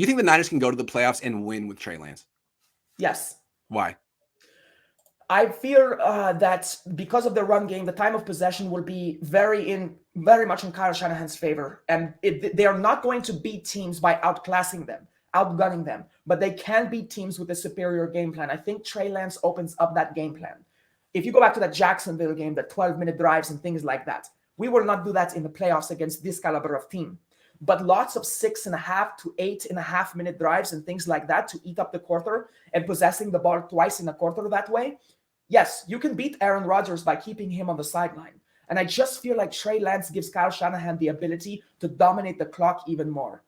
you think the Niners can go to the playoffs and win with Trey Lance? Yes. Why? I fear that because of the run game, the time of possession will be very much in Kyle Shanahan's favor, and they are not going to beat teams by outclassing them, outgunning them, but they can beat teams with a superior game plan. I think Trey Lance opens up that game plan. If you go back to that Jacksonville game, the 12-minute drives and things like that, we will not do that in the playoffs against this caliber of team. But lots of 6.5 to 8.5 minute drives and things like that to eat up the quarter and possessing the ball twice in a quarter that way. Yes, you can beat Aaron Rodgers by keeping him on the sideline. And I just feel like Trey Lance gives Kyle Shanahan the ability to dominate the clock even more.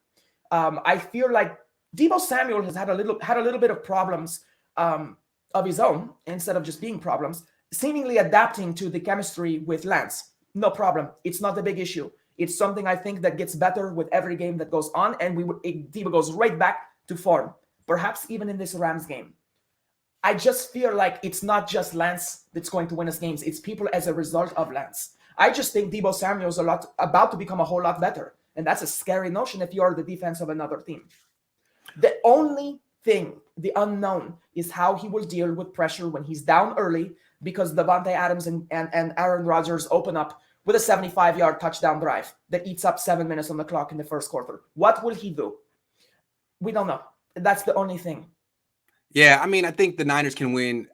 I feel like Deebo Samuel has had a little bit of problems of his own instead of just being problems, seemingly adapting to the chemistry with Lance. No problem. It's not a big issue. It's something I think that gets better with every game that goes on, and Deebo goes right back to form, perhaps even in this Rams game. I just feel like it's not just Lance that's going to win us games. It's people as a result of Lance. I just think Deebo Samuel's about to become a whole lot better, and that's a scary notion if you're the defense of another team. The only thing, the unknown, is how he will deal with pressure when he's down early because Davante Adams and Aaron Rodgers open up with a 75-yard touchdown drive that eats up 7 minutes on the clock in the first quarter. What will he do? We don't know. That's the only thing. Yeah, I mean, I think the Niners can win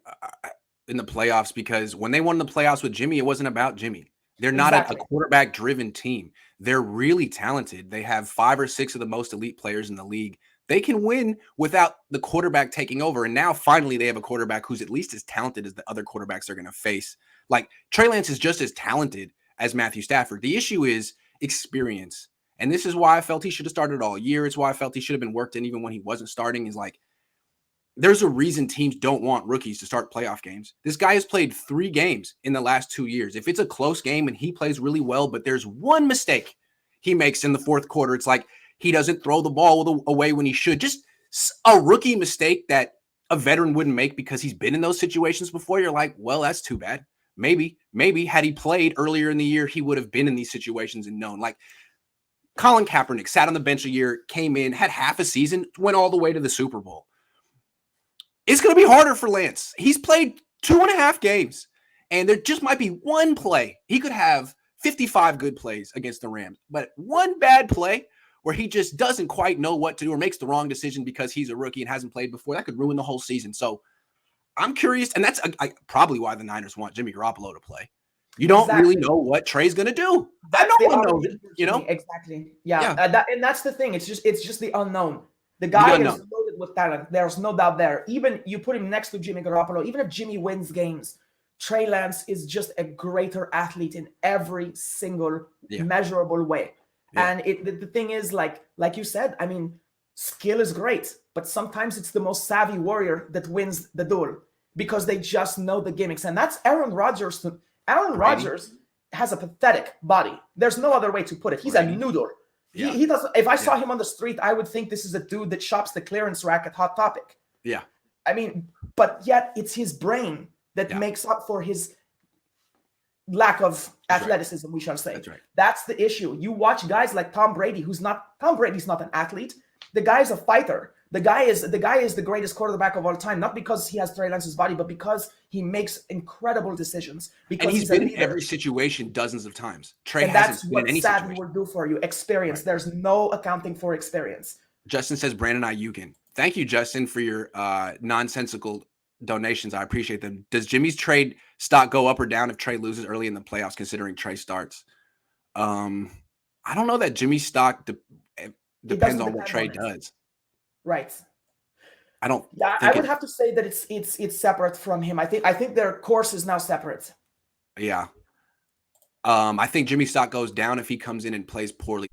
in the playoffs because when they won the playoffs with Jimmy, it wasn't about Jimmy. They're not a quarterback-driven team. They're really talented. They have 5 or 6 of the most elite players in the league. They can win without the quarterback taking over. And now, finally, they have a quarterback who's at least as talented as the other quarterbacks they're going to face. Like, Trey Lance is just as talented as Matthew Stafford. The issue is experience. And this is why I felt he should have started all year. It's why I felt he should have been worked in even when he wasn't starting, is like, there's a reason teams don't want rookies to start playoff games. This guy has played 3 games in the last 2 years. If it's a close game and he plays really well, but there's one mistake he makes in the fourth quarter, it's like he doesn't throw the ball away when he should. Just a rookie mistake that a veteran wouldn't make because he's been in those situations before. You're like, well, that's too bad. Maybe had he played earlier in the year, he would have been in these situations and known. Like, Colin Kaepernick sat on the bench a year, came in, had half a season, went all the way to the Super Bowl. It's going to be harder for Lance. He's played 2.5 games, and there just might be one play. He could have 55 good plays against the Rams, but one bad play where he just doesn't quite know what to do or makes the wrong decision because he's a rookie and hasn't played before, that could ruin the whole season. So I'm curious, and that's probably why the Niners want Jimmy Garoppolo to play. You don't really know what Trey's going to do. That's no one knows, you know? Exactly. Yeah. And that's the thing. It's just the unknown. The guy is loaded with talent. There's no doubt there. Even you put him next to Jimmy Garoppolo, even if Jimmy wins games, Trey Lance is just a greater athlete in every single measurable way. Yeah. And the thing is, like you said, I mean, skill is great, but sometimes it's the most savvy warrior that wins the duel because they just know the gimmicks. And that's Aaron Rodgers. Aaron Rodgers has a pathetic body. There's no other way to put it. He's a noodle. Yeah. He doesn't. If I saw him on the street, I would think this is a dude that shops the clearance rack at Hot Topic. Yeah. I mean, but yet it's his brain that makes up for his lack of athleticism, we shall say. That's right. That's the issue. You watch guys like Tom Brady's not an athlete. The guy is a fighter. The guy is the greatest quarterback of all time, not because he has Trey Lance's body, but because he makes incredible decisions. Because and he's been in every situation dozens of times. Trey hasn't been in any situation. That's what savvy will do for you. Experience. Right. There's no accounting for experience. Justin says Brandon Ayukin. Thank you, Justin, for your nonsensical donations. I appreciate them. Does Jimmy's trade stock go up or down if Trey loses early in the playoffs, considering Trey starts? I don't know that Jimmy's stock depends on what Trey does. Right. I don't. Yeah, I would have to say that it's separate from him. I think their course is now separate. Yeah. I think Jimmy's stock goes down if he comes in and plays poorly.